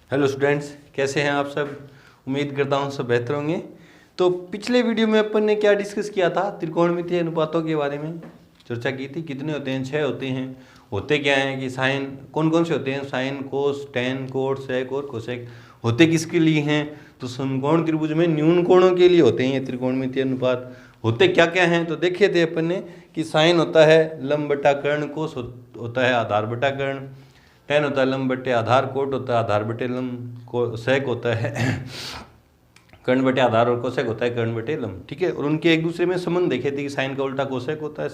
Hello students, कैसे हैं आप सब। उम्मीद करता हूँ सब बेहतर होंगे। तो पिछले वीडियो में अपन ने क्या डिस्कस किया था, त्रिकोणमितीय अनुपातों के बारे में चर्चा की थी। कितने होते हैं? 6 होते हैं। होते क्या हैं कि साइन कौन कौन से होते हैं? साइन, कोस, टेन, कोट, सेक और कोसेक। होते किसके लिए हैं? तो समकोण त्रिभुज में न्यून कोणों के लिए होते हैं ये त्रिकोणमितीय अनुपात। होते क्या क्या हैं तो देखे थे अपन ने कि साइन होता है लंब बटा कर्ण, कोस होता है आधार बटा कर्ण, टेन होता है लंब बटे आधार, कोट होता है आधार बटे लंब, सेक होता है कर्ण बटे आधार और कोसेक होता है कर्ण बटे लंब। ठीक है। और उनके एक दूसरे में संबंध देखे थे कि साइन का उल्टा कोसेक होता है,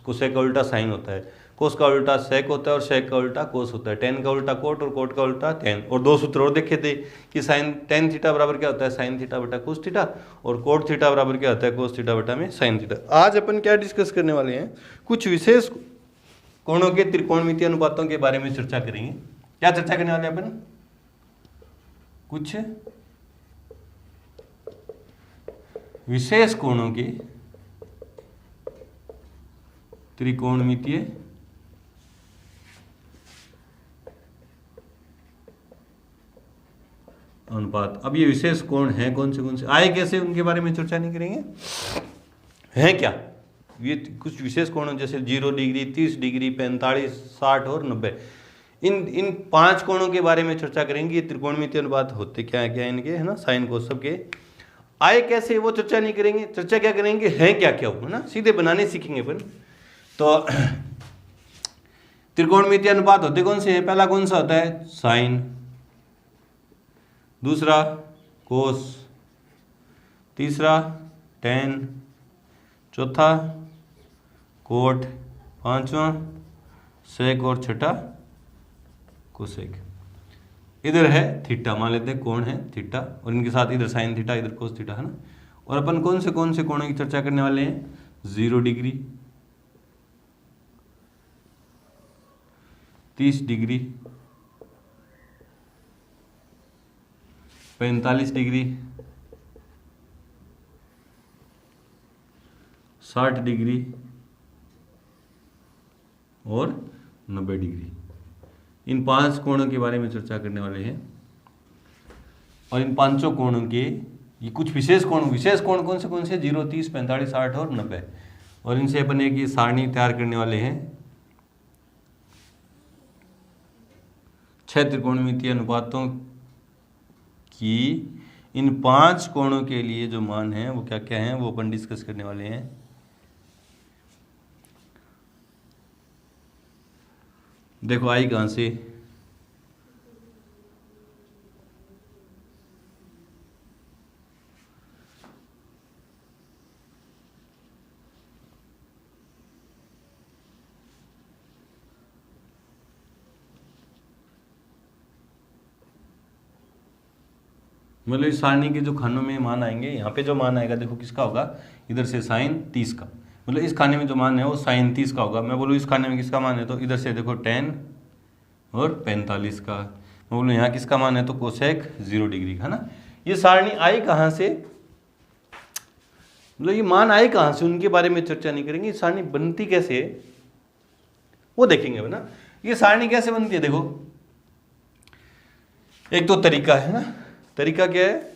कोसेक का उल्टा साइन होता है, कोस का उल्टा सेक होता है और सेक का उल्टा कोस होता है, टेन का उल्टा कोट और कोट का उल्टा टेन। और दो सूत्र और देखे थे कि साइन टेन थीटा बराबर क्या होता है? साइन थीटा बटा कोस थीटा, और कोट थीटा बराबर क्या होता है? कोस थीटा बटा में साइन थीटा। आज अपन क्या डिस्कस करने वाले हैं? कुछ विशेष कोणों के त्रिकोणमितीय अनुपातों के बारे में चर्चा करेंगे। क्या चर्चा करने वाले हैं अपन? कुछ विशेष कोणों के त्रिकोणमितीय अनुपात। अब ये विशेष कोण हैं कौन से आए कैसे, उनके बारे में चर्चा नहीं करेंगे। हैं क्या ये? कुछ विशेष कोण जैसे 0 डिग्री, 30 डिग्री, 45, 60 और 90। इन 5 कोणों के बारे में चर्चा करेंगे। ये त्रिकोणमितीय अनुपात होते क्या है इनके, है ना, साइन को सबके। आए कैसे वो चर्चा नहीं करेंगे। चर्चा क्या करेंगे? हैं क्या क्या वो, है ना, सीधे बनाने सीखेंगे अपन। तो त्रिकोणमितीय अनुपात होते कौन से हैं? पहला कौन सा होता है? साइन, दूसरा कोस, तीसरा टेन, चौथा कोट, पांचवा सेक और छठा कोसेक। इधर है थीटा, मान लेते हैं कोण है थीटा, और इनके साथ इधर साइन थीटा, इधर कोस थीटा, है ना। और अपन कौन से कोणों की चर्चा करने वाले हैं? 0 डिग्री, 30 डिग्री, 45 डिग्री, 60 डिग्री और 90 डिग्री। इन 5 कोणों के बारे में चर्चा करने वाले हैं। और इन 5 कोणों के ये कुछ विशेष कोण कौन से? 0, 30, 45, 60 और 90। और इनसे अपन एक ये सारणी तैयार करने वाले हैं। 6 त्रिकोणमितीय अनुपातों की इन 5 कोणों के लिए जो मान है वो क्या क्या है, वो अपन डिस्कस करने वाले हैं। देखो आई कहां से? मतलब इस सारणी के जो खानों में मान आएंगे, यहाँ पे जो मान आएगा देखो किसका होगा? इधर से साइन 30 का, मतलब इस खाने में जो मान है वो साइन 30 का होगा। मैं बोलूँ इस खाने में किसका मान है, तो इधर से देखो 10 और 45 का। मैं बोलूँ यहाँ किसका मान है, तो कोसेक 0 डिग्री का, है ना। ये सारणी आई कहाँ से, मतलब ये मान आए कहाँ से, उनके बारे में चर्चा नहीं करेंगे। सारणी बनती कैसे है वो देखेंगे ना। ये सारणी कैसे बनती है देखो, एक तो तरीका है ना। तरीका क्या है?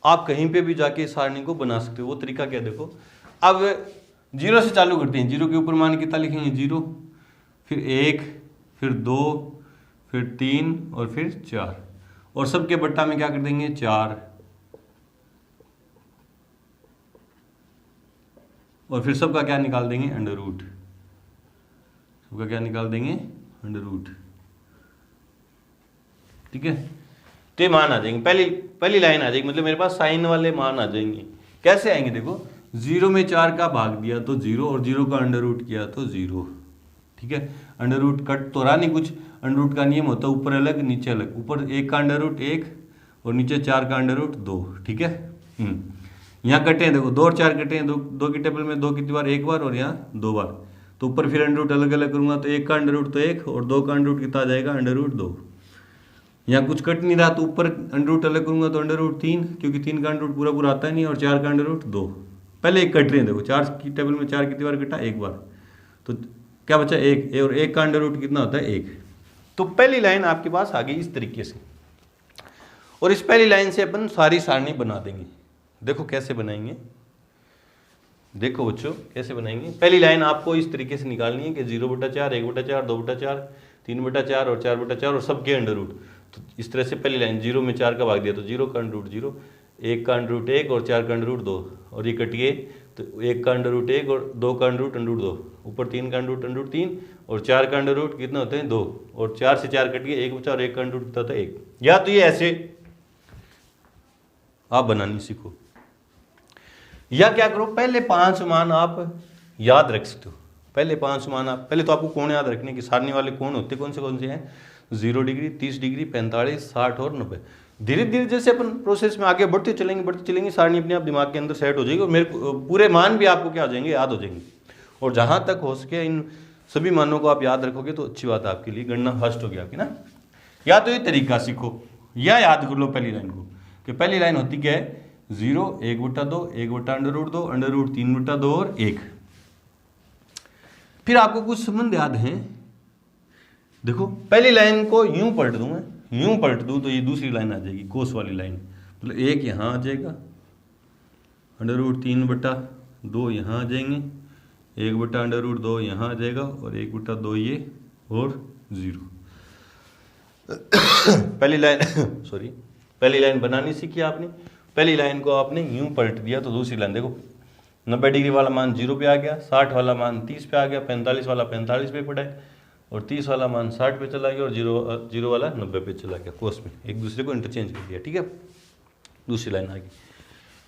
आप कहीं पे भी जाके सारणी को बना सकते हो। वो तरीका क्या है देखो। अब 0 से चालू करते हैं। 0 के ऊपर मान कितना लिखेंगे? 0, फिर 1, फिर 2, फिर 3 और फिर 4, और सबके बट्टा में क्या कर देंगे? 4, और फिर सबका क्या निकाल देंगे? Under root. सबका क्या निकाल देंगे? Under root. ठीक है। तो ये मान आ जाएंगे, पहली लाइन आ जाएगी, मतलब मेरे पास साइन वाले मान आ जाएंगे। कैसे आएंगे देखो, 0 में 4 का भाग दिया तो 0, और 0 का अंडर रूट किया तो 0। ठीक है। अंडर रूट कट तो रहा नहीं कुछ। अंडर रूट का नियम होता है ऊपर अलग नीचे अलग। ऊपर 1 का अंडर रूट 1 और नीचे 4 का अंडर रूट 2। ठीक है। यहाँ कटे हैं देखो, 2 और 4 कटे हैं, 2 की टेबल में 2 कितनी बार? 1 बार, और यहाँ 2 बार। तो ऊपर फिर अंडर रूट अलग अलग करूंगा तो 1 का अंडर रूट तो 1 और 2 का अंडर रूट कितना आ जाएगा? Under root 2। यहाँ कुछ कट नहीं रहा तो ऊपर अंडर रूट अलग करूंगा तो अंडर रूट 3, क्योंकि 3 का अंडर रूट पूरा पूरा आता है नहीं, और 4 का अंडर रूट 2। पहले एक कट रहे हैं देखो, 4 की टेबल में 4 कितनी बार कटा? 1 बार। तो क्या बचा? 1, और 1 का अंडर रूट कितना होता है? 1। तो पहली लाइन आपके पास आ गई इस तरीके से। और इस पहली लाइन से अपन सारी सारणी बना देंगे। देखो कैसे बनाएंगे, देखो बच्चों कैसे बनाएंगे। पहली लाइन आपको इस तरीके से निकालनी है कि 0/4, 1/4, 2/4, 3/4 और 4/4 और सबके अंडर रूट। तो इस तरह से पहली लाइन 0 में 4 का भाग दिया तो 0 का अंडर रूट 0, 1 का अंडर रूट 1 और 4 का अंडर रूट 2, और ये कटिए तो 1 का अंडर रूट 1 और 2 का अंडर रूट 2, ऊपर 3 का अंडर रूट 3 और 4 का अंडर रूट कितने होते हैं 2, और 4 से 4 कटिए 1 बचा और 1 का अंडर रूट कितना होता है 1। या तो ये ऐसे आप बनानी सीखो, या क्या करो पहले 5 मान आप याद रख सकते हो। पहले 5 मान आप, पहले तो आपको कोण याद रखने की, सारणी वाले कोण होते कौन से हैं, 0 डिग्री, 30 डिग्री, 45, 60 और 90। धीरे धीरे जैसे अपन प्रोसेस में आगे बढ़ते चलेंगे सारणी अपने आप दिमाग के अंदर सेट हो जाएगी और मेरे पूरे मान भी आपको क्या हो जाएंगे, याद हो जाएंगे। और जहां तक हो सके इन सभी मानों को आप याद रखोगे तो अच्छी बात है आपके लिए, गणना फर्स्ट होगी आपकी ना। या तो ये तरीका सीखो या याद कर लो पहली लाइन को, कि पहली लाइन होती क्या है, 0, 1/2, 1/√2, √3/2 और 1। फिर आपको कुछ संबंध याद हैं। देखो पहली लाइन को यूं पलट दूं मैं, यूं पलट दूं तो ये दूसरी लाइन आ जाएगी, कोस वाली लाइन। मतलब 1 यहाँ आ जाएगा, √3/2 यहाँ आ जाएंगे, 1/√2 यहाँ आ जाएगा और 1/2 ये और 0। पहली लाइन सॉरी, पहली लाइन बनानी सीखी आपने। पहली लाइन को आपने यूं पलट दिया तो दूसरी लाइन देखो, 90 डिग्री वाला मान 0 पे आ गया, 60 वाला मान 30 पे आ गया, 45 वाला 45 पे पड़ा है और 30 वाला मान 60 पे चला गया और 0 वाला 90 पे चला गया। कोस में एक दूसरे को इंटरचेंज कर दिया, ठीक है। दूसरी लाइन आ गई।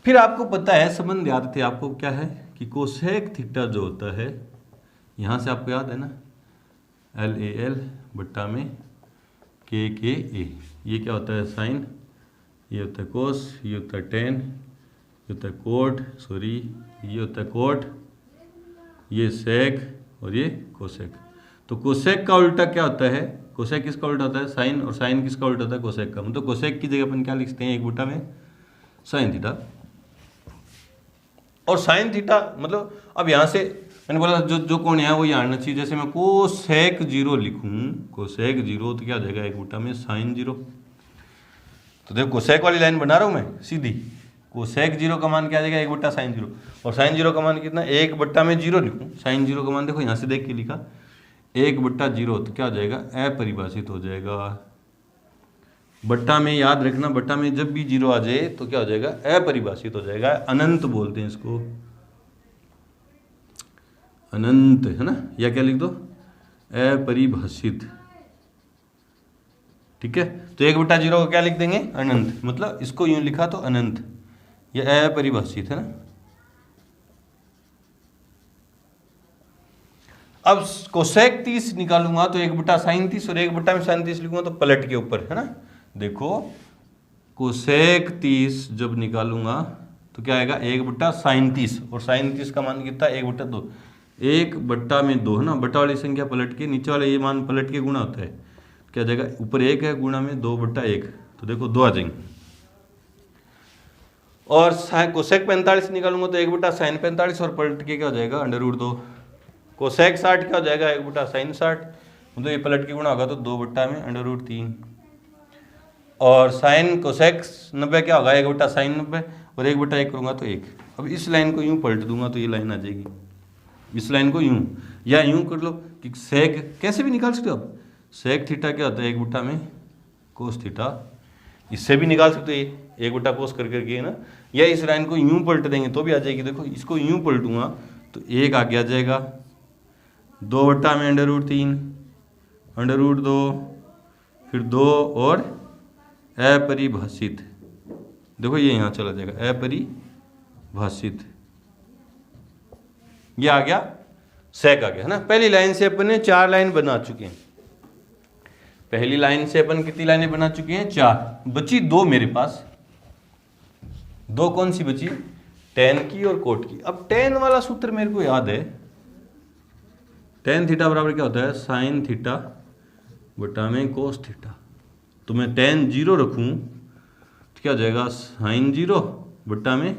फिर आपको पता है, संबंध याद थे आपको, क्या है कि कोसेक थीटा जो होता है, यहाँ से आपको याद है ना, LAL बट्टा में KKA। ये क्या होता है, साइन, ये होता है कोस, ये होता है टेन, ये होता है कोट, सॉरी ये होता है कोट, ये सेक और ये कोसेक। तो कोसेक का उल्टा क्या होता है, कोसेक किसका उल्टा होता है, साइन, और साइन किसका उल्टा होता है, कोसेक का। मतलब कोसेक की जगह अपन क्या लिखते हैं, 1 में साइन थीटा। और साइन थीटा मतलब, अब यहाँ से मैंने बोला जो कोण है वो यहाँ आना चाहिए। जैसे मैं कोसेक 0 लिखूं, कोसेक 0 तो क्या हो जाएगा, 1 में साइन 0। तो देखो कोसेक वाली लाइन बना रहा हूं मैं सीधी, कोसेक 0 का मान क्या आ जाएगा, 1 साइन 0, और साइन 0 का मान कितना, 1 में 0 लिखूं। साइन 0 का मान देखो यहाँ से देख के लिखा, 1/0 तो क्या हो जाएगा, अपरिभाषित हो जाएगा। बट्टा में याद रखना, बट्टा में जब भी 0 आ जाए तो क्या हो जाएगा, अपरिभाषित हो जाएगा। अनंत बोलते हैं इसको, अनंत है ना, या क्या लिख दो, अपरिभाषित, ठीक है। तो 1/0 को क्या लिख देंगे, अनंत। मतलब इसको यूं लिखा तो अनंत, यह अपरिभाषित है ना। अब कोसेक 30 निकालूंगा तो 1/sin 30 और 1/sin 30 लिखूंगा तो पलट के ऊपर है ना। देखो कोसेक 30 जब निकालूंगा तो क्या आएगा, 1/sin 30, और sin 30 का मान कितना, 1/2, 1/2 है ना। बटा वाली संख्या पलट के, नीचे वाले ये मान पलट के गुणा होता है, क्या जाएगा, ऊपर 1 है, गुणा में 2/1, तो देखो 2 आ जाएंगे। और कोसेक 45 निकालूंगा तो 1/sin 45 और पलट के क्या हो जाएगा, √2। कोसेक 60 क्या हो जाएगा, 1/sin 60, मतलब ये पलट के गुणा होगा तो 2 में √3। और साइन कोसेक 90 क्या होगा, 1/sin 90, और 1/1 करूंगा तो 1। अब इस लाइन को यूं पलट दूंगा तो ये लाइन आ जाएगी। इस लाइन को यूं या यूं कर लो कि सेक कैसे भी निकाल सकते हो आप। सेक थीटा क्या होता है, 1 में कोस थीटा, इससे भी निकाल सकते हो, 1 कोस करके है ना। या इस लाइन को यूं पलट देंगे तो भी आ जाएगी। देखो इसको यूं पलटूंगा तो 1 आगे आ जाएगा, 2 में √3, √2, फिर 2 और अपरिभाषित, देखो ये यहाँ चला जाएगा, अपरिभाषित, ये आ गया, सेक आ गया है ना। पहली लाइन से अपन ने 4 लाइन बना चुके हैं। पहली लाइन से अपन कितनी लाइनें बना चुके हैं, 4, बची 2 मेरे पास। 2 कौन सी बची, टेन की और कोट की। अब टेन वाला सूत्र मेरे को याद है, टेन थीटा बराबर क्या होता है, साइन थीटा बटा में कोस थीटा। तो मैं टेन 0 रखूं तो क्या हो जाएगा, साइन 0 बटा में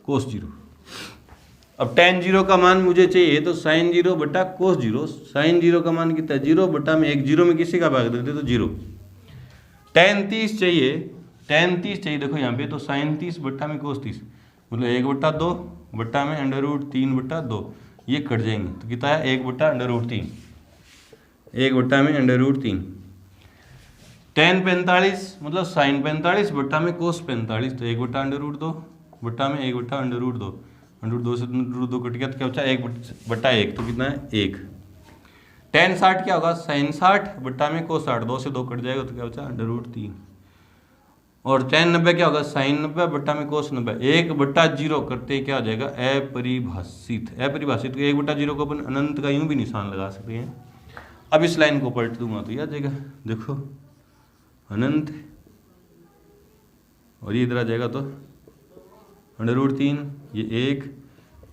कोस 0। अब टेन 0 का मान मुझे चाहिए तो साइन 0 बटा कोस 0। साइन 0 का मान कितना है, 0 बटा में 1, 0 में किसी का भाग देते तो 0। टेन 30 चाहिए tan 30 चाहिए देखो यहाँ पे, तो sin 30 बट्टा में cos 30, मतलब 1/2 बट्टा में √3/2, ये कट जाएंगे तो कितना है 1/√3, 1/√3। tan 45 मतलब sin 45 बट्टा में cos 45, तो 1/√2 बट्टा में 1/√2, √2 से √2 कट गया तो क्या बचा 1/1, तो कितना है 1। tan 60 क्या होगा sin 60 बट्टा में cos 60, 2 से 2 कट जाएगा तो क्या बचा √3। और tan 90 क्या होगा sin 90 बट्टा में cos 90, 1/0 करते क्या हो जाएगा अपरिभाषित, अपरिभाषित 1/0 को अपन अनंत का यूं भी निशान लगा सकते हैं। अब इस लाइन को पलट दूंगा तो यह आ जाएगा देखो अनंत, और ये इधर आ जाएगा तो √3, ये 1,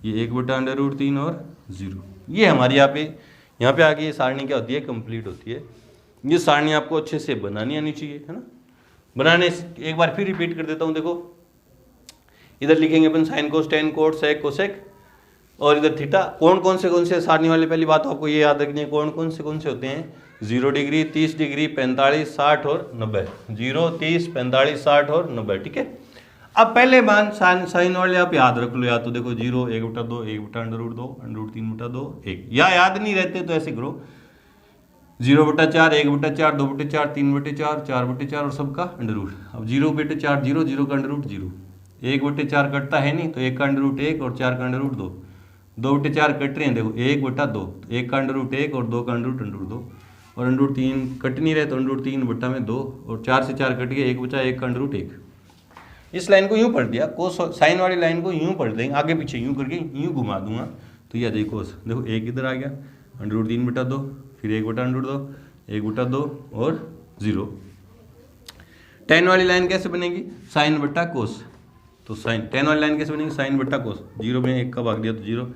ये 1/√3 और 0। ये हमारी यहाँ पे आगे ये सारणी क्या होती है कंप्लीट होती है। ये सारणी आपको अच्छे से बनानी आनी चाहिए, है ना। बनाने एक बार फिर रिपीट कर देता हूँ, देखो इधर लिखेंगे अपन sin cos tan cot sec cosec, और इधर थीटा। कौन से सारणी वाले, पहली बात तो आपको ये याद रखनी है कौन से होते हैं 0 डिग्री 30 डिग्री 45 60 और 90, 0 30 45 60 और 90, ठीक है। अब पहले मान साइन वाले आप याद रख लो, या तो देखो 0 1/2 1/√2 √3/2 1, या याद नहीं रहते तो ऐसे करो 0/4 1/4 2/4 3/4 4/4 और सबका अंडर। अब 0/4 0, 0 का अंडर 0, 1/4 कटता है नहीं तो 1 का अंडर 1 और 4 का अंडर 2, 2/4 कट रहे हैं देखो 1/2, 1 का अंडर 1 और 2 का अंडर 2, और अंडर 3 कट नहीं रहे तो अंडर 3 बट्टा में 2, और 4 से 4 कट गया 1 बचा 1 का अंडर 1। इस लाइन को यूं पढ़ दिया, कोस साइन वाली लाइन को यूं पढ़ देंगे, आगे पीछे यूं करके यूं घुमा दूंगा तो ये आ जाएगी कोस। देखो 1 इधर आ गया अंडर 3/2, फिर 1/2 1/2 और 0। tan वाली लाइन कैसे बनेगी साइन बट्टा कोस, तो साइन tan वाली लाइन कैसे बनेगी साइन बट्टा कोस। 0 में 1 का भाग दिया तो 0,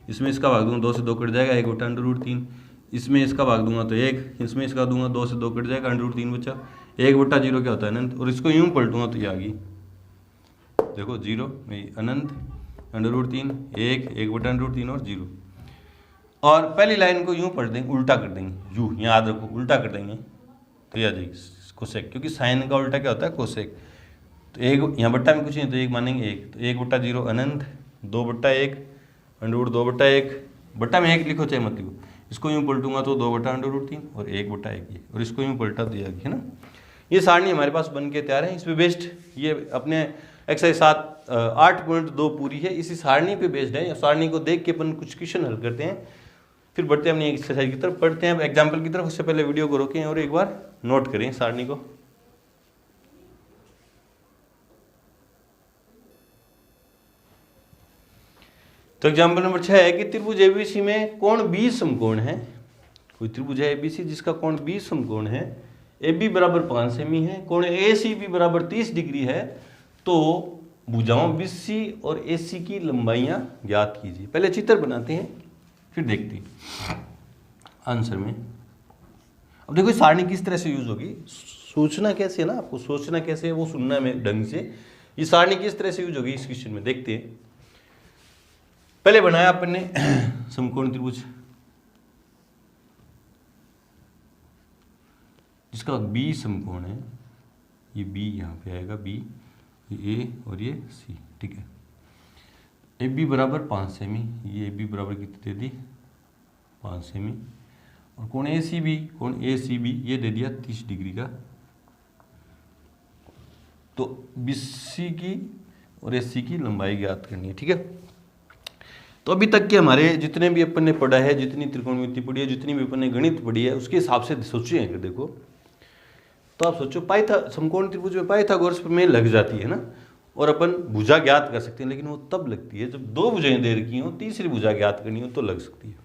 इसमें इसका भाग दूंगा 2 से 2 कट जाएगा 1/√3, इसमें इसका भाग दूंगा तो 1, इसमें इसका दूंगा 2 से 2 कट जाएगा √3 बचा, 1/0 क्या होता है अनंत, और इसको यूं पलटूंगा तो ये आ गई देखो 0 अनंत √3 1 1/√3 और 0। और पहली लाइन को यूं पढ़ देंगे, उल्टा कर देंगे, यूं याद रखो उल्टा कर देंगे तो ये आ जाएगी कोसेक, क्योंकि साइन का उल्टा क्या होता है कोसेक। तो 1 यहाँ बट्टा में कुछ नहीं तो 1 मानेंगे 1, तो 1/0 अनंत 2/1 √2/1 बट्टा में 1 लिखो चाहे मत लिखो, इसको यूं पलटूंगा तो 2/√3 और 1/1 ये, और इसको यूं पलटा दिया गया है ना। ये सारणी हमारे पास बन के तैयार है। इस पे बेस्ड ये अपने एक्सरसाइज 8.2 पूरी है, इसी सारणी पे बेस्ड है। सारणी को देख के अपन कुछ क्वेश्चन हल करते हैं, फिर बढ़ते हैं अपनी एक्सरसाइज की तरफ, पढ़ते हैं एग्जाम्पल की तरफ। उससे पहले वीडियो को रोकें और एक बार नोट करें सारणी को। तो एग्जाम्पल नंबर 6 है कि त्रिभुज एबीसी में कोण 20 समकोण है। कोई त्रिभुज है एबीसी जिसका कोण 20 समकोण है, AB बराबर 5 सेमी है, कोण ACB बराबर 30 डिग्री है, तो भुजाओं BC और AC की लंबाइयां ज्ञात कीजिए। पहले चित्र बनाते हैं फिर देखते हैं आंसर में। अब देखो सारणी किस तरह से यूज होगी, सोचना कैसे है ना, आपको सोचना कैसे है वो सुनना है ढंग से। ये सारणी किस तरह से यूज होगी इस क्वेश्चन में देखते हैं। पहले बनाया अपन ने समकोण त्रिभुज जिसका B समकोण है, ये B यहाँ पे आएगा B, ये A और ये C, ठीक है। AB बराबर 5 सेमी, ये AB बराबर कितनी दे दी 5 सेमी, और कोण ACB ये दे दिया 30 डिग्री का। तो BC की और AC की लंबाई ज्ञात करनी है, ठीक है। तो अभी तक के हमारे जितने भी अपन ने पढ़ा है, जितनी त्रिकोणमिति पढ़ी है, जितनी भी अपन ने गणित पढ़ी है, उसके हिसाब से सोचिए अगर देखो तो आप सोचो समकोण त्रिभुज में पाइथागोरस प्रमेय लग जाती है ना, और अपन भुजा ज्ञात कर सकते हैं, लेकिन वो तब लगती है जब 2 भुजाएं दे रखी हो, तीसरी भुजा ज्ञात करनी हो तो लग सकती है।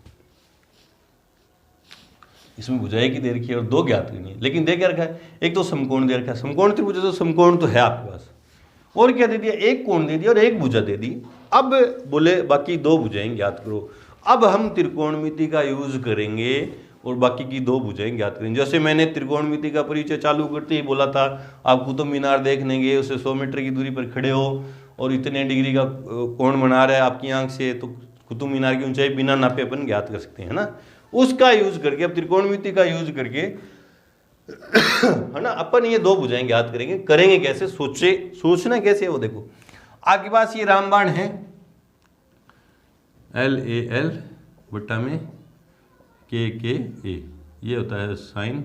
इसमें भुजाएं की दे रखी है और 2 ज्ञात करनी है, लेकिन दे क्या रखा है, एक तो समकोण दे रखा है। समकोण त्रिभुज तो समकोण तो है आपके पास, और क्या दे दिया, एक कोण दे दिया और एक भुजा दे दी। अब बोले बाकी 2 भुजाएं ज्ञात करो। अब हम त्रिकोणमिति का यूज करेंगे और बाकी की 2 भुजाएं ज्ञात करेंगे। जैसे मैंने त्रिकोणमिति का परिचय चालू करते ही बोला था, आप कुतुब मीनार देखने गए, उसे 100 मीटर की दूरी पर खड़े हो और इतने डिग्री का कोण बना रहा है आपकी आंख से, तो कुतुब मीनार की ऊंचाई बिना नापे अपन ज्ञात कर सकते हैं ना। उसका यूज करके, अब त्रिकोणमिति का यूज करके है ना। अपन ये दो भुजाएं ज्ञात करेंगे कैसे, सोचना कैसे है वो देखो। आपके पास ये रामबाण है LAL बट्टा में KKA, ये होता है साइन,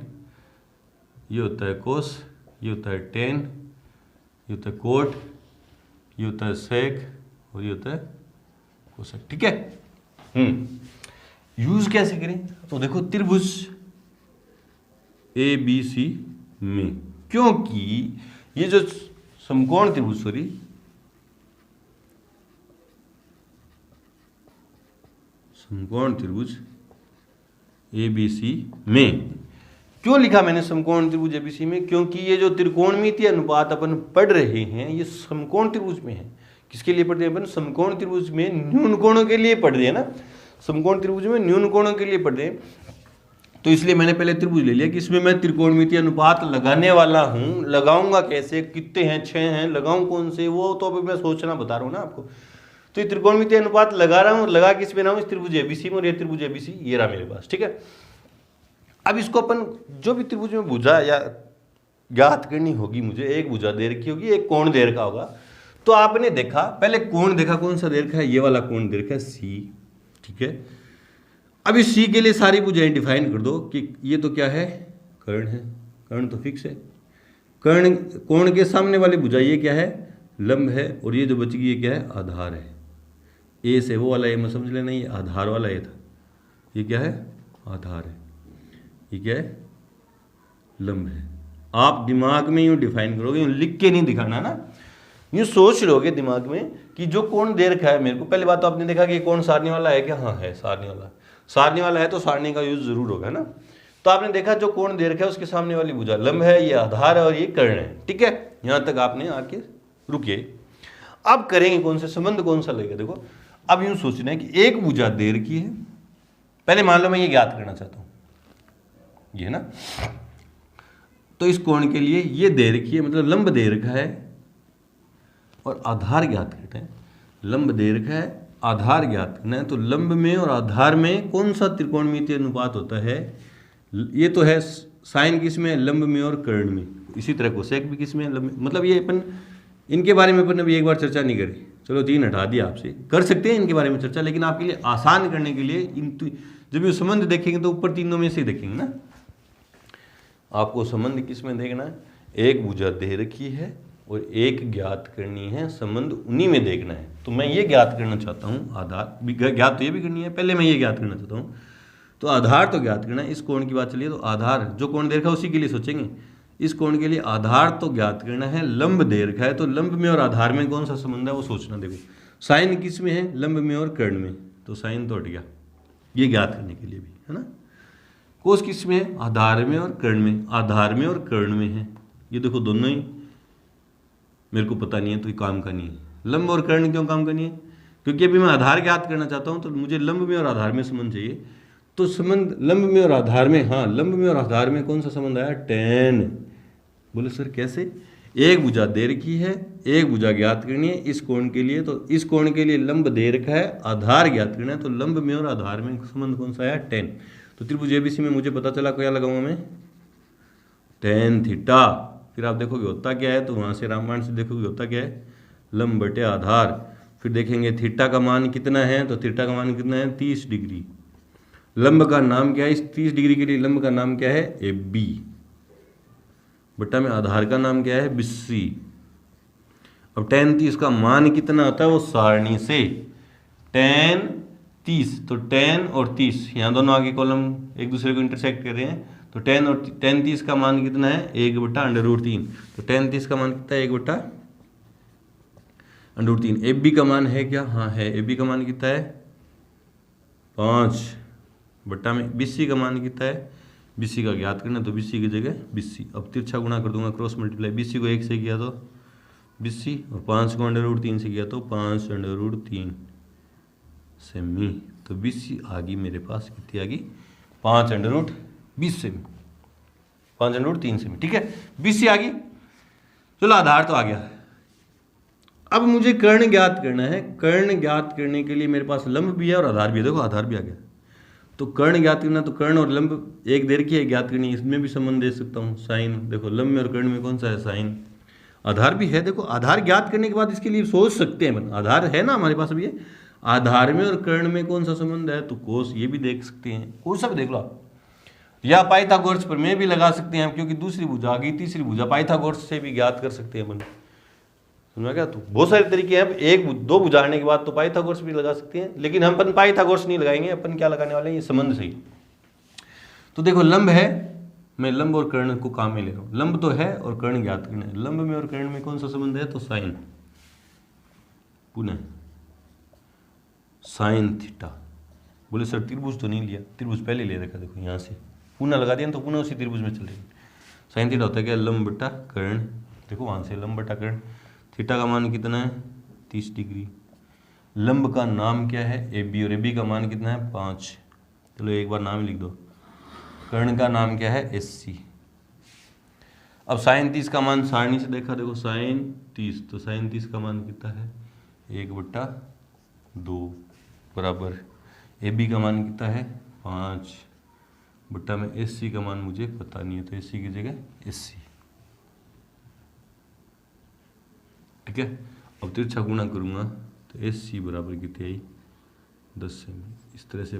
ये होता है कोस, ये होता है टेन, ये होता है कोट, ये होता है सेक और ये होता है कोसेक। ठीक है। यूज कैसे करें, तो देखो त्रिभुज ABC में, क्योंकि ये जो समकोण त्रिभुज समकोण त्रिभुज ABC में, क्यों लिखा मैंने समकोण त्रिभुज ABC में, क्योंकि ये जो त्रिकोणमितीय अनुपात अपन पढ़ रहे हैं ये समकोण त्रिभुज में है। किसके लिए पढ़ रहे हैं अपन, समकोण त्रिभुज में न्यून कोणों के लिए पढ़ रहे हैं ना, समकोण त्रिभुज में न्यून कोणों के लिए पढ़ रहे हैं। तो इसलिए मैंने पहले त्रिभुज ले लिया कि इसमें मैं त्रिकोणमितीय अनुपात लगाने वाला हूं। लगाऊंगा कैसे, कितने हैं, 6 हैं, लगाऊं कौन से, वो तो अभी मैं सोचना बता रहा हूं ना आपको। तो ये त्रिकोणमितीय अनुपात लगा रहा हूं, लगा किस में रहा हूं, इस त्रिभुज ABC में, और ये त्रिभुज ABC ये रहा मेरे पास। ठीक है। अब इसको अपन जो भी त्रिभुज में भुजा या ज्ञात करनी होगी मुझे, एक भुजा दे रखी होगी, एक कोण दे रखा होगा। तो आपने देखा, पहले कोण देखा, कौन सा दे रखा है, ये वाला कोण दे रखा है C। ठीक है। अब इस C के लिए सारी भुजाएं डिफाइन कर दो कि ये तो क्या है, कर्ण है, कर्ण तो फिक्स है। कर्ण कोण के सामने वाली भुजा ये क्या है, लंब है, और ये जो बच गई ये क्या है, आधार है। ए से वो वाला ये मैं समझ लेना, ये आधार वाला ये था, ये क्या है, आधार है, ये क्या है, लंब है। आप दिमाग में यूं डिफाइन करोगे, यूं लिख के नहीं दिखाना ना, यूं सोच लोगे दिमाग में कि जो कोण दे रखा है मेरे को। पहली बात तो आपने देखा कि कौन सारणी वाला है क्या, हाँ है सारणी वाला। सारणी वाला है तो सारणी का यूज जरूर होगा ना। तो आपने देखा जो कोण दे रखा है उसके सामने वाली भुजा लंब है, ये आधार है और ये कर्ण है। ठीक है, यहां तक आपने आके रुकिए। अब करेंगे कौन से, संबंध कौन सा लगेगा। देखो अब यूं सोचना है कि एक भुजा दे रखी है, पहले मान लो मैं ये ज्ञात करना चाहता हूं, ये ना, तो इस कोण के लिए ये दे रखी है, मतलब लंब दे रखा है और आधार ज्ञात करते हैं। लंब दे रखा है, आधार ज्ञात करना है। तो लंब में और आधार में कौन सा त्रिकोणमितीय अनुपात होता है, ये तो है साइन किस में, लंब में और कर्ण में। इसी तरह कोसेक भी किस में, लंब में। मतलब ये अपन इनके बारे में अपन अभी एक बार चर्चा नहीं करी, चलो 3 हटा दिया, आपसे कर सकते हैं इनके बारे में चर्चा, लेकिन आपके लिए आसान करने के लिए जब ये संबंध देखेंगे तो ऊपर तीनों में से देखेंगे ना। आपको संबंध किस में देखना है, एक भुजा दे रखी है और एक ज्ञात करनी है, संबंध उन्हीं में देखना है। तो मैं ये ज्ञात करना चाहता हूँ, आधार भी ज्ञात तो ये भी करनी है, पहले मैं ये ज्ञात करना चाहता हूँ। तो आधार तो ज्ञात करना है। इस कोण की बात चलिए तो आधार जो कोण दे रखा है उसी के लिए सोचेंगे। इस कोण के लिए आधार तो ज्ञात करना है, लंब दे रखा है, तो लंब में और आधार में कौन सा संबंध है वो सोचना। देखो साइन किस में है, लंब में और कर्ण में, तो साइन तो हट गया, ये ज्ञात करने के लिए भी है ना। कोस किस में है, आधार में और कर्ण में, आधार में और कर्ण में है। ये देखो दोनों ही मेरे को पता नहीं है तो ये काम का नहीं है। लंब और कर्ण क्यों काम का नहीं है, क्योंकि अभी मैं आधार ज्ञात करना चाहता हूँ, तो मुझे लंब में और आधार में संबंध चाहिए। तो संबंध लंब में और आधार में, हाँ लंब में और आधार में कौन सा संबंध आया, tan। बोले सर कैसे, एक भुजा दे रखी है, एक भुजा ज्ञात करनी है इस कोण के लिए, तो इस कोण के लिए लंब दे रखा है, आधार ज्ञात करना है, तो लंब में और आधार में संबंध कौन सा आया, tan। तो त्रिभुज ABC में मुझे पता चला क्या लगाऊंगा मैं, tan थीटा। फिर आप देखोगे होता क्या है, तो वहाँ से रामबाण से देखोगे होता क्या है, लंब बटे आधार। फिर देखेंगे थीटा का मान कितना है, तो थीटा का मान कितना है, 30 डिग्री। लंब का नाम क्या है, इस 30 डिग्री के लिए लंब का नाम क्या है, AB। बट्टा में आधार का नाम क्या है, BC। अब tan 30 का मान कितना होता है, वो सारणी से tan 30, तो tan और 30 यहाँ दोनों आगे कॉलम एक दूसरे को इंटरसेक्ट कर रहे हैं, तो tan 30 का मान कितना है, 1/√3। तो tan 30 का मान कितना है, 1/√3। AB का मान है क्या, हाँ है, AB का मान कितना है, 5। बट्टा में BC का मान कितना है, BC का ज्ञात करना, तो BC की जगह BC। अब तिरछा गुणा कर दूंगा, क्रॉस मल्टीप्लाई। BC को 1 से किया तो BC, और 5 को √3 से किया तो 5√3 सेमी। तो BC आ गई मेरे पास, कितनी आ गई, 5√20 सेमी, 5√3 सेमी। ठीक है, BC आ गई। चलो आधार तो आ गया। अब मुझे कर्ण ज्ञात करना है। कर्ण ज्ञात करने के लिए मेरे पास लंब भी है और आधार भी है। देखो आधार भी आ गया। तो कर्ण ज्ञात करना, तो कर्ण और लंब एक देर की है ज्ञात करनी, इसमें भी संबंध दे सकता हूँ। साइन, देखो लंब में और कर्ण में कौन सा है, साइन। आधार भी है, देखो आधार ज्ञात करने के बाद इसके लिए सोच सकते हैं, आधार है ना हमारे पास अभी, आधार में और कर्ण में कौन सा संबंध है, तो कोस, ये भी देख सकते हैं, कोई सा भी देख लो आप, या पाइथागोरस पर में भी लगा सकते हैं हम, क्योंकि दूसरी भुजा आ गई, तीसरी भुजा पाइथागोरस से भी ज्ञात कर सकते हैं अपन, समझा क्या। तो बहुत सारे तरीके हैं, एक दो बुझाने के बाद तो पाइथागोरस भी लगा सकते हैं, लेकिन हम अपन पाइथागोरस नहीं लगाएंगे, अपन क्या लगाने वाले हैं, ये संबंध सही। तो देखो लंब है, मैं लंब और कर्ण को काम में ले रहा हूँ, लंब तो है और कर्ण ज्ञात करना है। लंब में और कर्ण में कौन सा संबंध है, तो साइन, पुनः साइन थीटा। बोले सर त्रिभुज तो नहीं लिया, त्रिभुज पहले ले रखा, देखो यहाँ से पुनः लगा दिया तो पुनः उसी त्रिभुज में चल रही। साइन थीटा होता है क्या, लंब बटा कर्ण, देखो वहाँ से लंब बटा कर्ण, थीटा का मान कितना है 30 डिग्री, लंब का नाम क्या है ए बी, और ए बी का मान कितना है 5, चलो एक बार नाम लिख दो, कर्ण का नाम क्या है एस सी। अब साइन 30 का मान सारणी से देखा, देखो साइन 30, तो साइन 30 का मान कितना है 1/2 बराबर ए बी का मान कितना है 5 बट्टा में एस सी का मान मुझे पता नहीं है, तो एस सी की जगह एस सी, ठीक है। अब तिरछा गुणा करूंगा तो एस सी बराबर कितनी आई 10 सेमी। इस तरह से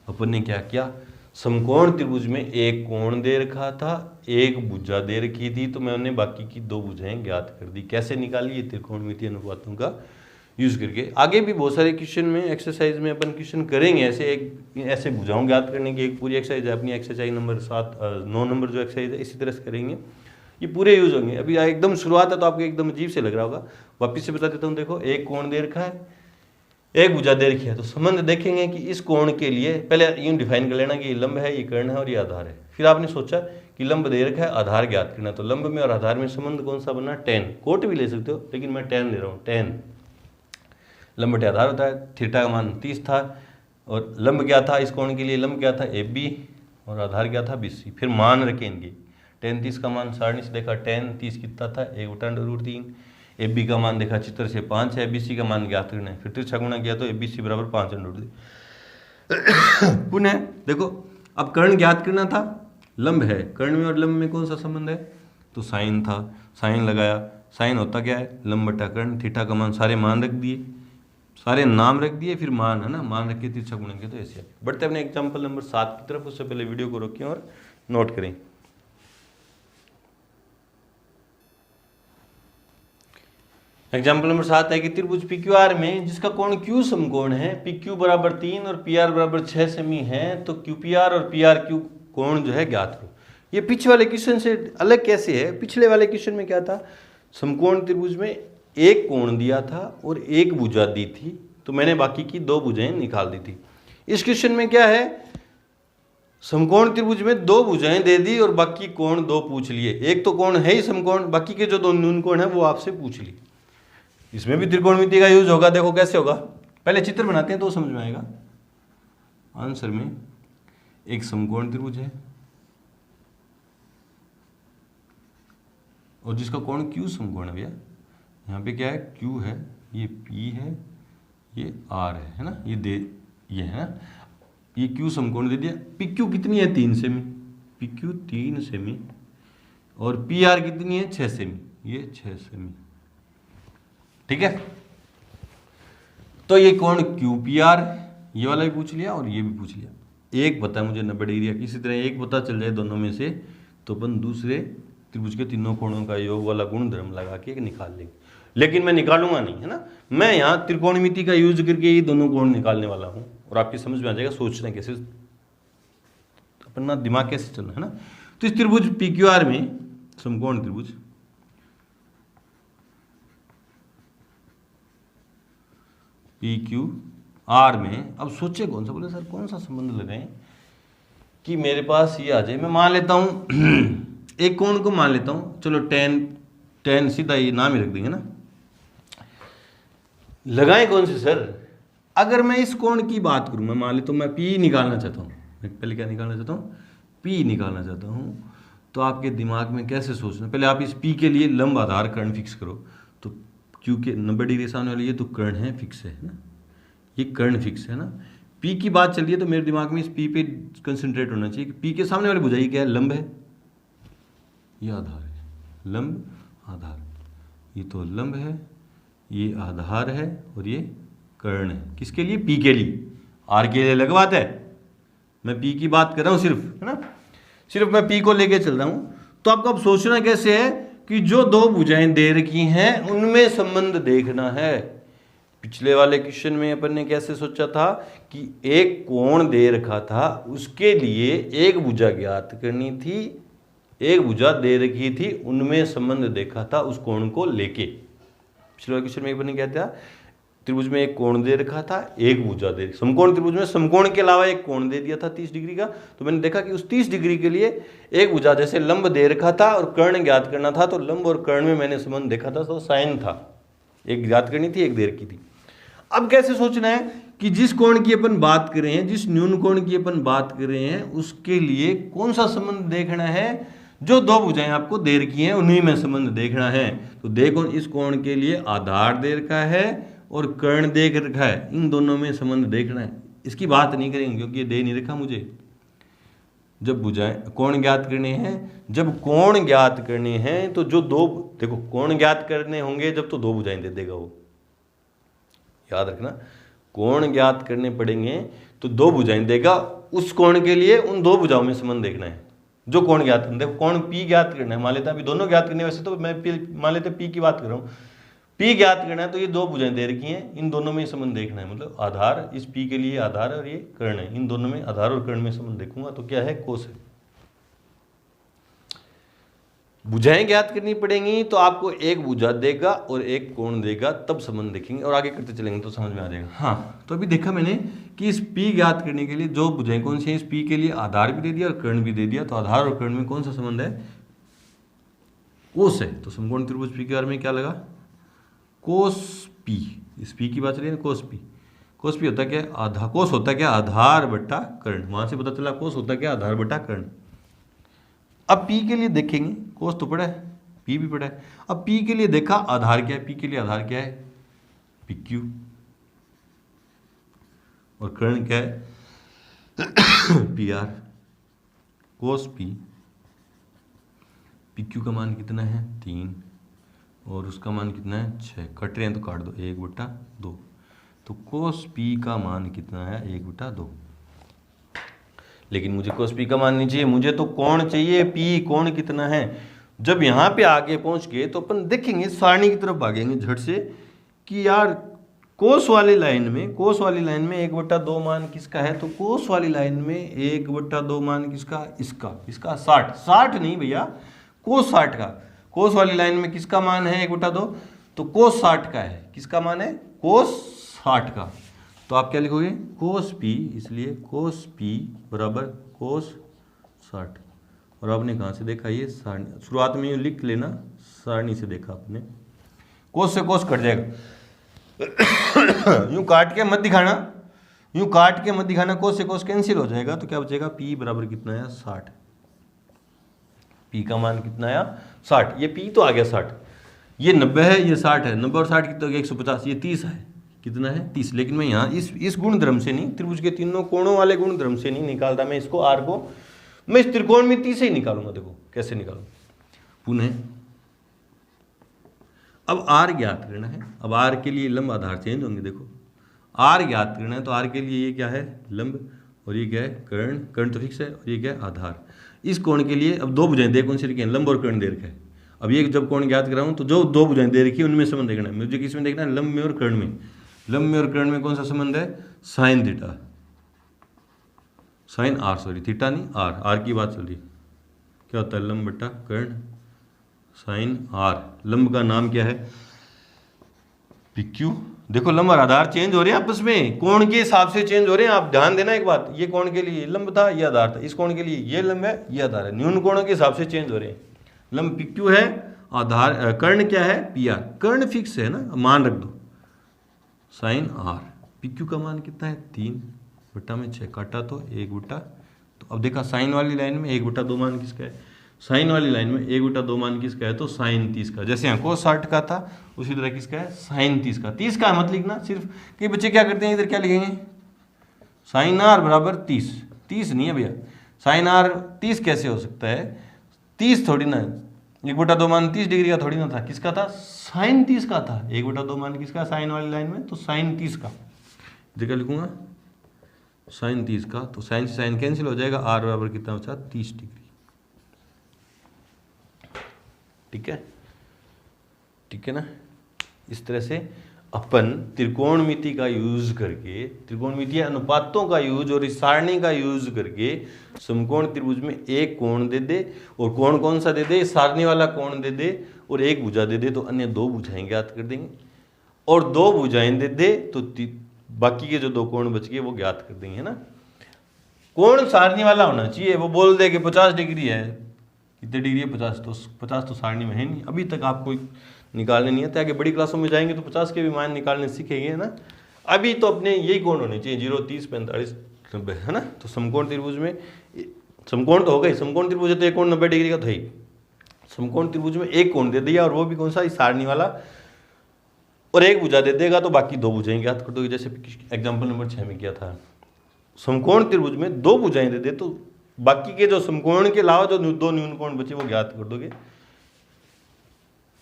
अपन ने क्या किया, समकोण त्रिभुज में एक कोण दे रखा था, एक भुजा दे रखी थी, तो मैंने बाकी की दो भुजाएं ज्ञात कर दी। कैसे निकाली, ये त्रिकोणमितीय अनुपातों का यूज करके। आगे भी बहुत सारे क्वेश्चन में, एक्सरसाइज में अपन क्वेश्चन करेंगे ऐसे भुजाओं ज्ञात करने की, एक पूरी एक्सरसाइज है अपनी, एक्सरसाइज नंबर 9 नंबर जो एक्सरसाइज है, इसी तरह से करेंगे, ये पूरे यूज होंगे। अभी एकदम शुरुआत है तो आपको एकदम अजीब से लग रहा होगा, वापिस से बता देता हूँ। देखो एक कोण दे रखा है, एक भुजा दे रखी है, तो संबंध देखेंगे कि इस कोण के लिए पहले यूं डिफाइन कर लेना कि ये लंब है, ये कर्ण है और ये आधार है। फिर आपने सोचा कि लंब दे रखा है, आधार ज्ञात करना, तो लंब में और आधार में संबंध कौन सा बना, tan। कोट भी ले सकते हो, लेकिन मैं tan ले रहा हूँ, tan लंब बटे आधार होता है। थीटा का मान 30 था और लंब क्या था इस कोण के लिए, लंब क्या था AB और आधार क्या था BC। फिर मान रखें इनके, tan 30 का मान सारणी से देखा, tan 30 कितना था 1/√3, AB का मान देखा चित्र से 5 है, BC का मान ज्ञात करना है, फिर तिरछा गुणा किया तो ABC बराबर 5/√3। पुनः देखो अब कर्ण ज्ञात करना था, लंब है, कर्ण में और लंब में कौन सा संबंध है, तो साइन था, साइन लगाया, साइन होता क्या है लंब बटा कर्ण, थीटा का मान सारे मान रख दिए, सारे नाम रख दिए, फिर मान है ना, मान रख के तिरछा गुणा किया तो ऐसे। बढ़ते अपने एग्जाम्पल नंबर 7 की तरफ, उससे पहले वीडियो को रोकें और नोट करें। एग्जाम्पल नंबर 7 है कि त्रिभुज PQR में जिसका कोण Q समकोण है, PQ बराबर 3 और PR बराबर 6 सेमी है, तो QPR और PRQ कोण जो है ज्ञात करो। ये पिछले वाले क्वेश्चन से अलग कैसे है, पिछले वाले क्वेश्चन में क्या था, समकोण त्रिभुज में एक कोण दिया था और एक भुजा दी थी, तो मैंने बाकी की दो भुजाएं निकाल दी थी। इस क्वेश्चन में क्या है, समकोण त्रिभुज में दो भुजाएं दे दी और बाकी कोण दो पूछ लिए। एक तो कोण है ही समकोण, बाकी के जो दो न्यून कोण है वो आपसे पूछ लिए। इसमें भी त्रिकोणमिति का यूज होगा, देखो कैसे होगा, पहले चित्र बनाते हैं तो समझ में आएगा। आंसर में एक समकोण त्रिभुज है और जिसका कोण Q समकोण है भैया, यहाँ पे क्या है Q है, ये P है, ये R है ना, ये है ना, ये Q समकोण दे दिया। PQ कितनी है 3 सेमी, PQ 3 सेमी और PR कितनी है 6 सेमी, ये 6 सेमी, ठीक है। तो ये कोण QPR ये वाला भी पूछ लिया और ये भी पूछ लिया। एक पता है मुझे 90 डिग्री, इसी तरह एक पता चल जाए दोनों में से तो अपन दूसरे त्रिभुज के तीनों कोणों का योग वाला गुणधर्म लगा के निकाल लेंगे। लेकिन मैं निकालूंगा नहीं, है ना, मैं यहाँ त्रिकोणमिति का यूज करके ये दोनों कोण निकालने वाला हूँ और आपकी समझ में आ जाएगा सोचना कैसे, अपना दिमाग कैसे चलना है ना। तो इस त्रिभुज PQR में, समकोण त्रिभुज PQR में, अब सोचे कौन सा, बोले सर कौन सा संबंध लगाएं कि मेरे पास ये आ जाए। मैं मान लेता हूँ एक कोण को मान लेता हूँ, चलो tan सीधा ये नाम ही रख देंगे ना। लगाएं कौन से सर, अगर मैं इस कोण की बात करूँ, मैं मान लेता हूँ मैं P निकालना चाहता हूँ, मैं पहले क्या निकालना चाहता हूँ, P निकालना चाहता हूँ। तो आपके दिमाग में कैसे सोचना, पहले आप इस P के लिए लंब आधार कर्ण फिक्स करो। तो क्योंकि 90 डिग्री सामने वाली ये तो कर्ण है, फिक्स है ना, ये कर्ण फिक्स है ना। पी की बात चल रही है तो मेरे दिमाग में इस पी पे कंसंट्रेट होना चाहिए कि पी के सामने वाली भुजा क्या है, लंब है, ये आधार है, लंब आधार, ये तो लंब है, ये आधार है और ये कर्ण है। किसके लिए? पी के लिए। आर के लिए अलग बात है, मैं पी की बात कर रहा हूँ सिर्फ, है ना, सिर्फ मैं पी को लेके चल रहा हूँ। तो आपको अब सोचना कैसे है कि जो दो भुजाएं दे रखी हैं उनमें संबंध देखना है। पिछले वाले क्वेश्चन में अपन ने कैसे सोचा था कि एक कोण दे रखा था, उसके लिए एक भुजा ज्ञात करनी थी, एक भुजा दे रखी थी, उनमें संबंध देखा था उस कोण को लेके। पिछले वाले क्वेश्चन में अपन ने क्या था, त्रिभुज में एक कोण दे रखा था, एक भुजा दे, समकोण त्रिभुज में समकोण के अलावा एक कोण दे दिया था 30 डिग्री का। तो मैंने देखा कि उस 30 डिग्री के लिए एक भुजा जैसे लंब दे रखा था और कर्ण ज्ञात करना था, तो लंब और कर्ण में मैंने संबंध देखा था, तो साइन था, एक ज्ञात करनी थी, एक दे रखी थी। अब कैसे सोचना है कि जिस कोण की अपन बात कर रहे हैं, जिस न्यून कोण की अपन बात कर रहे हैं, उसके लिए कौन सा संबंध देखना है? जो दो भुजाएं आपको दे रखी हैं उन्हीं में संबंध देखना है। तो देखो इस कोण के लिए आधार दे रखा है और कर्ण देख रखा है, इन दोनों में संबंध देखना है। इसकी बात नहीं करेंगे क्योंकि ये दे नहीं रखा मुझे। जब भुजाएं कोण ज्ञात करने हैं, जब कोण ज्ञात करने हैं तो जो दो, देखो कोण ज्ञात करने होंगे जब तो दो भुजाएं दे देगा वो, याद रखना। कोण ज्ञात करने पड़ेंगे तो दो भुजाएं देगा, उस कोण के लिए उन दो भुजाओं में संबंध देखना है। जो कोण ज्ञात करना, देखो कोण पी ज्ञात करना है, मान लेते हैं अभी दोनों ज्ञात करने, वैसे तो मैं मान लेते पी की बात कर रहा हूँ, पी ज्ञात करना है तो ये दो भुजाएं दे रखी हैं, इन दोनों में संबंध देखना है। मतलब आधार, इस पी के लिए आधार और ये कर्ण है, इन दोनों में आधार और कर्ण में संबंध देखूंगा तो क्या है, कोस है। भुजाएं ज्ञात करनी पड़ेंगी तो आपको एक भुजा देगा और एक कोण देगा, तब संबंध देखेंगे और आगे करते चलेंगे तो समझ में आ जाएगा। हाँ, तो अभी देखा मैंने कि इस पी ज्ञात करने के लिए जो भुजाएं कौन सी हैं, इस पी के लिए आधार भी दे दिया और कर्ण भी दे दिया। तो आधार और कर्ण में कौन सा संबंध है, कोस है। तो समकोण त्रिभुज पी के बारे में क्या लगा, कोस पी। इस पी की बात चलिए ना, कोस पी। कोस पी होता क्या, आधा, कोस होता क्या, आधार बट्टा कर्ण। वहां से पता चला कोस होता क्या, आधार बट्टा कर्ण। अब पी के लिए देखेंगे, कोस तो पड़ा है, पी भी पड़ा है। अब पी के लिए देखा आधार क्या है, पी के लिए आधार क्या है, पी क्यू, और कर्ण क्या है, पी आर। कोस पी, पी क्यू का मान कितना है 3 और उसका मान कितना है 6, कट रहे हैं तो काट दो, 1/2। तो कोस पी का मान कितना है, 1/2। लेकिन मुझे कोस पी का मान नहीं चाहिए, मुझे तो कोण चाहिए, पी कोण कितना है। जब यहाँ पे आगे पहुँच गए तो अपन देखेंगे, सारणी की तरफ भागेंगे झट से कि यार कोस वाली लाइन में, कोस वाली लाइन में 1/2 मान किसका है। तो कोस वाली लाइन में 1/2 मान किसका, इसका, इसका 60 नहीं भैया, कोस 60 का। कोस वाली लाइन में किसका मान है 1/2, तो कोस 60 का है। किसका मान है, कोस 60 का। तो आप क्या लिखोगे, कोस पी, इसलिए कोस पी बराबर कोस 60। और आपने कहाँ से देखा, ये सारणी, शुरुआत में यूँ लिख लेना, सारणी से देखा आपने। कोस से कोस कट जाएगा, यूँ काट के मत दिखाना, यूँ काट के मत दिखाना, कोस से कोस कैंसिल हो जाएगा। तो क्या बचेगा, पी बराबर कितना है 60। पी का मान कितना आया 60, ये पी तो आ गया 60, ये 90 है, ये 60 है, 90 और 60 कितना, 150, ये 30 है, कितना है 30। लेकिन मैं यहाँ इस गुणधर्म से नहीं, त्रिभुज के तीनों कोणों वाले गुणधर्म से नहीं निकालता मैं इसको, आर को, मैं इस त्रिकोण में 30 से ही निकालूंगा। देखो कैसे निकालूं, पुनः अब आर ज्ञात करना है। अब आर के लिए लंब आधार चेंज होंगे। देखो आर ज्ञात करना है तो आर के लिए ये क्या है, लंब, और ये क्या है, कर्ण। कर्ण तो फिक्स है, और ये क्या है, आधार। इस कोण के लिए अब दो भुजाएं दे, कौन सी रखी है, लंब और कर्ण दे रखा है। अब ये जब कोण ज्ञात कर रहा हूँ तो जो दो भुजाएं दे रखी है उनमें संबंध देखना है मुझे। किस में देखना है, लंब में और कर्ण में। लंब में और कर्ण में कौन सा संबंध है, sine theta, sine R, sorry theta नहीं आर, आर की बात चल रही है। क्या होता है, लंब बट्टा कर्ण साइन आर। लंब का नाम क्या है, पी क्यू। देखो लंब और आधार चेंज हो रहे हैं आपस में, कोण के हिसाब से चेंज हो रहे हैं। आप ध्यान देना एक बात, ये कोण के लिए लंब था, ये आधार था, इस कोण के लिए ये लंब है, ये आधार है, न्यून कोणों के हिसाब से चेंज हो रहे हैं। लंब पी क्यू है, आधार कर्ण क्या है, पी आर। कर्ण फिक्स है ना, मान रख दो साइन आर। पी क्यू का मान कितना है 3/6, काटा तो 1/, तो अब देखा साइन वाली लाइन में 1/2 मान किसका है, साइन वाली लाइन में 1/2 मान किसका है, तो साइन 30 का। जैसे यहाँ कोस 60 का था उसी तरह किसका है, साइन 30 का। 30 का मत लिखना सिर्फ, कई बच्चे क्या करते हैं इधर क्या लिखेंगे, साइन आर बराबर 30, 30 नहीं है भैया, साइन आर 30 कैसे हो सकता है, 30 थोड़ी ना, 1/2 मान 30 डिग्री का थोड़ी ना था, किसका था, साइन 30 का था। 1/2 मान किसका, साइन वाली लाइन में, तो साइन 30 का जगह लिखूंगा साइन 30 का, तो साइन से साइन कैंसिल हो जाएगा, आर बराबर कितना बचा, 30 डिग्री। ठीक है, ठीक है ना। इस तरह से अपन त्रिकोणमिति का यूज करके, त्रिकोणमितीय अनुपातों का यूज और इस सारणी का यूज करके समकोण त्रिभुज में एक कोण दे दे, और कोण कौन सा दे दे, सारणी वाला कोण दे दे, और एक भुजा दे दे तो अन्य दो भुजाएं ज्ञात कर देंगे, और दो भुजाएं दे दे तो बाकी के जो दो कोण बच गए वो ज्ञात कर देंगे, है ना। कोण सारणी वाला होना चाहिए, वो बोल दे कि 50 डिग्री है, कितने डिग्री है, 50 तो सारणी में है नहीं, अभी तक आपको निकालने नहीं है, आगे बड़ी क्लासों में जाएंगे तो 50 के भी मान निकालने सीखेंगे, है ना। अभी तो अपने यही कोण होने चाहिए, 0, 30, 45, 90, है ना। तो समकोण त्रिभुज में समकोण तो हो गई, समकोण त्रिभुज है तो एक कोण 90 डिग्री का तो है ही, समकोण त्रिभुज में एक कोण दे दिया, और वो भी कौन सा, सारणी वाला, और एक भुजा दे देगा तो बाकी दो भुजाएं ज्ञात कर दोगे, जैसे एग्जाम्पल नंबर 6 में किया था। समकोण त्रिभुज में दो भुजाएं दे दे तो बाकी के जो समकोण के अलावा जो दो न्यून कोण बचे वो ज्ञात कर दोगे,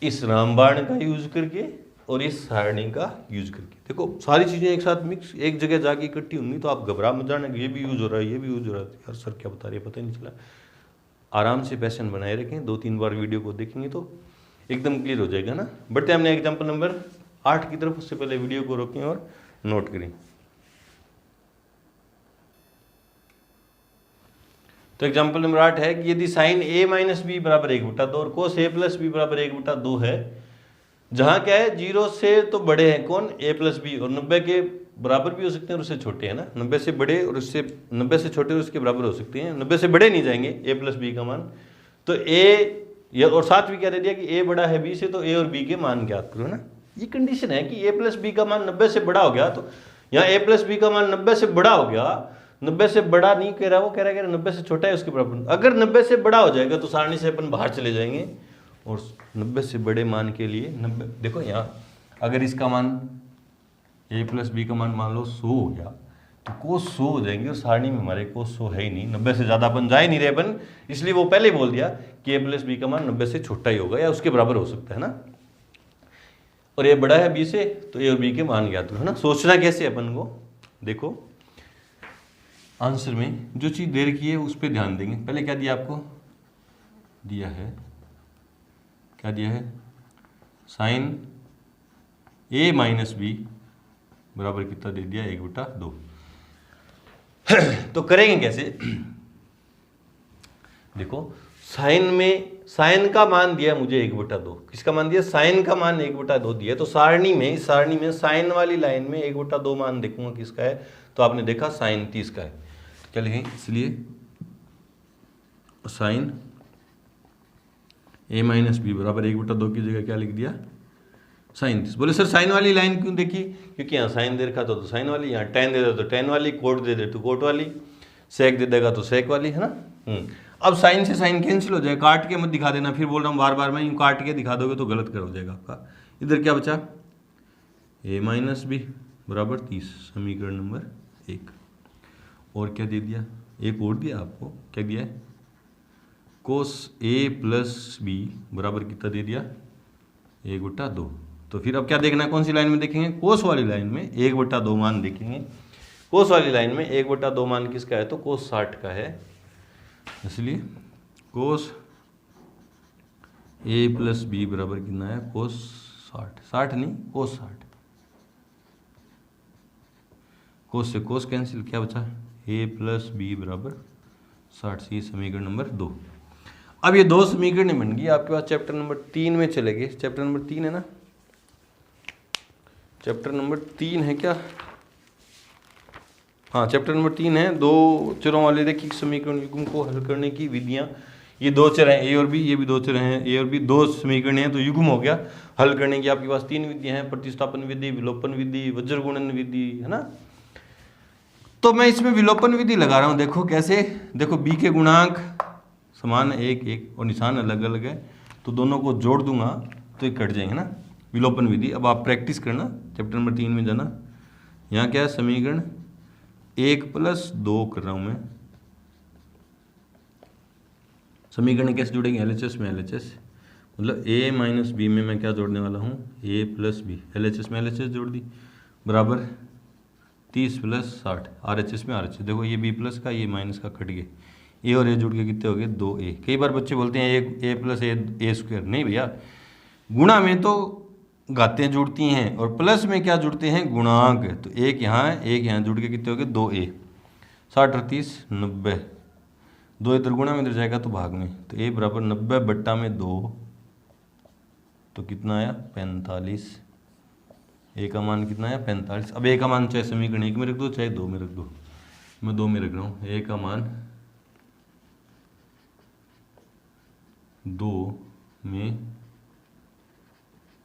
इस रामबाण का यूज करके और इस सारणी का यूज करके। देखो सारी चीजें एक साथ मिक्स एक जगह जाके इकट्ठी होंगी तो आप घबरा मत जाना, ये भी यूज हो रहा है, ये भी यूज हो रहा है, यार सर क्या बता रहे पता ही नहीं चला। आराम से पैशन बनाए रखें, 2-3 बार वीडियो को देखेंगे तो एकदम क्लियर हो जाएगा ना। बढ़ते हमने एग्जाम्पल नंबर 8 की तरफ, उससे पहले वीडियो को रोकें और नोट करें। तो एग्जाम्पल नंबर 8 है कि यदि साइन a माइनस बी बराबर 1/2 और कोस a प्लस बी बराबर 1/2 है, जहां क्या है 0 से तो बड़े हैं कौन, a प्लस बी, और 90 के बराबर भी हो सकते हैं और उससे छोटे, है ना। 90 से बड़े और उससे 90 से छोटे और उसके बराबर हो सकते हैं, 90 से बड़े नहीं जाएंगे a प्लस बी का मान। तो a और साथ भी क्या दे दिया कि a बड़ा है b से, तो a और b के मान ज्ञात करो, है ना। ये कंडीशन है कि a प्लस बी का मान 90 से बड़ा हो गया, तो यहाँ a प्लस बी का मान 90 से बड़ा हो गया, 90 से बड़ा नहीं कह रहा, वो कह रहा है 90 से छोटा है उसके बराबर। अगर 90 से बड़ा हो जाएगा तो सारणी से अपन बाहर चले जाएंगे, और 90 से बड़े मान के लिए 90, देखो यहाँ अगर इसका मान a प्लस बी का मान लो 100 हो गया तो कोस 100 हो जाएंगे, और सारणी में हमारे कोस 100 है ही नहीं, 90 से ज़्यादा अपन जा ही नहीं रहे अपन, इसलिए वो पहले ही बोल दिया कि a प्लस बी का मान 90 से छोटा ही होगा या उसके बराबर हो सकता है ना। और a बड़ा है b से, तो a और b के मान ज्ञात करो, है ना। सोचना कैसे अपन को, देखो आंसर में जो चीज़ दे रखी है उस पर ध्यान देंगे। पहले क्या दिया आपको, दिया है, क्या दिया है, साइन a माइनस बी बराबर कितना दे दिया, 1/2। तो करेंगे कैसे, देखो साइन में साइन का मान दिया मुझे 1/2, किसका मान दिया, साइन का मान 1/2 दिया, तो सारणी में इस सारणी में साइन वाली लाइन में 1/2 मान देखूंगा किसका है, तो आपने देखा साइन 30 का है, क्या लिखें, इसलिए साइन a माइनस बी बराबर 1/2 की जगह क्या लिख दिया, साइन 30। बोले सर साइन वाली लाइन क्यों देखी, क्योंकि यहाँ साइन दे रखा तो साइन वाली, यहाँ टेन दे दे तो टेन वाली, कोट दे दे तो कोट वाली, सेक दे देगा तो सेक वाली, है ना। अब साइन से साइन कैंसिल हो जाए, काट के मत दिखा देना, फिर बोल रहा हूँ बार बार मैं, यूँ काट के दिखा दोगे तो गलत कर हो जाएगा आपका। इधर क्या बचा, a माइनस बी बराबर 30, समीकरण नंबर 1। और क्या दे दिया, एक और दिया आपको, क्या दिया है, कोस a प्लस बी बराबर कितना दे दिया, 1/2। तो फिर अब क्या देखना है, कौन सी लाइन में देखेंगे, कोस वाली लाइन में 1/2 मान देखेंगे। कोस वाली लाइन में 1/2 मान किसका है, तो कोस 60 का है, इसलिए कोस a प्लस बी बराबर कितना है, कोस 60, 60 नहीं कोस 60, कोस से कोस कैंसिल, क्या बचा, a प्लस बी बराबर 60, ये समीकरण नंबर 2। अब ये दो समीकरण बन गई आपके पास। चैप्टर नंबर 3 में चले गए, चैप्टर नंबर 3 है ना, चैप्टर नंबर 3 है क्या, हाँ चैप्टर नंबर 3 है। दो चरों वाले देखिए समीकरण युग्म को हल करने की विधियां, ये दो चर हैं a और b, ये भी दो चर हैं a और b, दो समीकरण हैं तो युग्म हो गया। हल करने की आपके पास 3 विधियां हैं, प्रतिस्थापन विधि, विलोपन विधि, वज्र गुणन विधि, है ना। तो मैं इसमें विलोपन विधि लगा रहा हूँ, देखो कैसे, देखो b के गुणांक समान है 1 1 और निशान अलग अलग है, तो दोनों को जोड़ दूंगा तो ये कट जाएंगे ना, विलोपन विधि। अब आप प्रैक्टिस करना, चैप्टर नंबर 3 में जाना, यहाँ क्या है, समीकरण 1 + 2 कर रहा हूँ मैं। समीकरण कैसे जुड़ेंगे? LHS में LHS, मतलब A - B में मैं क्या जोड़ने वाला हूँ? A + B। LHS में LHS जोड़ दी, बराबर 30 + 60। RHS में RHS, देखो ये B+ का ये माइनस का कट गए, A और A जुड़ के कितने हो गए? 2A। कई बार बच्चे बोलते हैं A + A² नहीं भैया, गुणा में तो घातें जुड़ती हैं और प्लस में क्या जुड़ते हैं? गुणांक। तो एक यहाँ है, एक यहाँ जुड़ के कितने हो गए? 2A। 60 और 30 90, 2 इधर गुणा में इधर जाएगा तो भाग में, तो A बराबर 90/2, तो कितना आया? 45। A का मान कितना आया? 45। अब A का मान चाहे समीकरण 1 में रख दो चाहे 2 में रख दो, मैं 2 में रख रहा हूँ। A का मान 2 में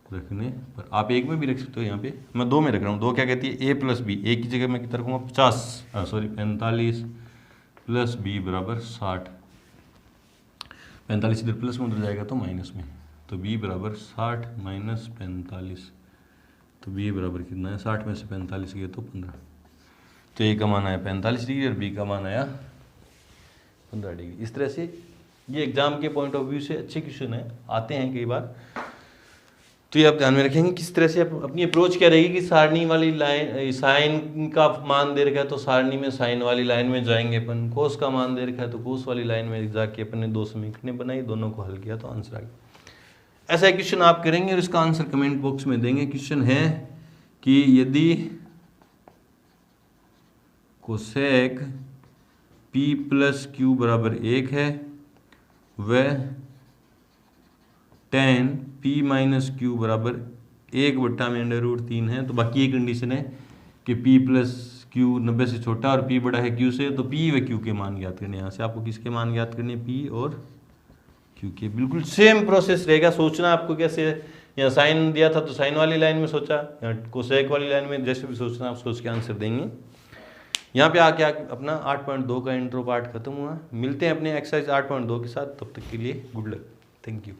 रखने पर, आप 1 में भी रख सकते हो, यहाँ पे मैं 2 में रख रहा हूँ। 2 क्या कहती है? A + B। A की जगह मैं कितना रखूँगा? 45 + B बराबर 60। 45 इधर प्लस में उधर जाएगा तो माइनस में, तो B बराबर 60 - 45, तो B बराबर कितना है? 60 में से 45 गए तो 15। तो A का मान आया 45 डिग्री और B का मान आया 15 डिग्री। इस तरह से ये एग्जाम के पॉइंट ऑफ व्यू से अच्छे क्वेश्चन है, आते हैं कई बार, तो ये आप ध्यान में रखेंगे। किस तरह से अपनी अप्रोच क्या रहेगी कि सारणी वाली लाइन, साइन का मान दे रखा है तो सारणी में साइन वाली लाइन में जाएंगे अपन, कोस का मान दे रखा है तो कोस वाली लाइन में जाके अपन ने 2 समीकरणें बनाई, दोनों को हल किया तो आंसर आ गया। ऐसा क्वेश्चन आप करेंगे और इसका आंसर कमेंट बॉक्स में देंगे। क्वेश्चन है कि यदि कोसेक P + Q = 1 है व tan P - Q = 1/√3 है, तो बाकी ये कंडीशन है कि P + Q 90 से छोटा और P बड़ा है Q से, तो P व Q के मान ज्ञात करने। यहाँ से आपको किसके मान ज्ञात करने? P और Q के। बिल्कुल सेम प्रोसेस रहेगा, सोचना आपको कैसे। यहाँ साइन दिया था तो साइन वाली लाइन में सोचा, यहाँ कोसेक वाली लाइन में जैसे भी सोचना आप सोच के आंसर देंगे। यहाँ पे आके अपना 8.2 का इंट्रो पार्ट खत्म हुआ। मिलते हैं अपने एक्सरसाइज 8.2 के साथ, तब तक के लिए गुड लक, थैंक यू।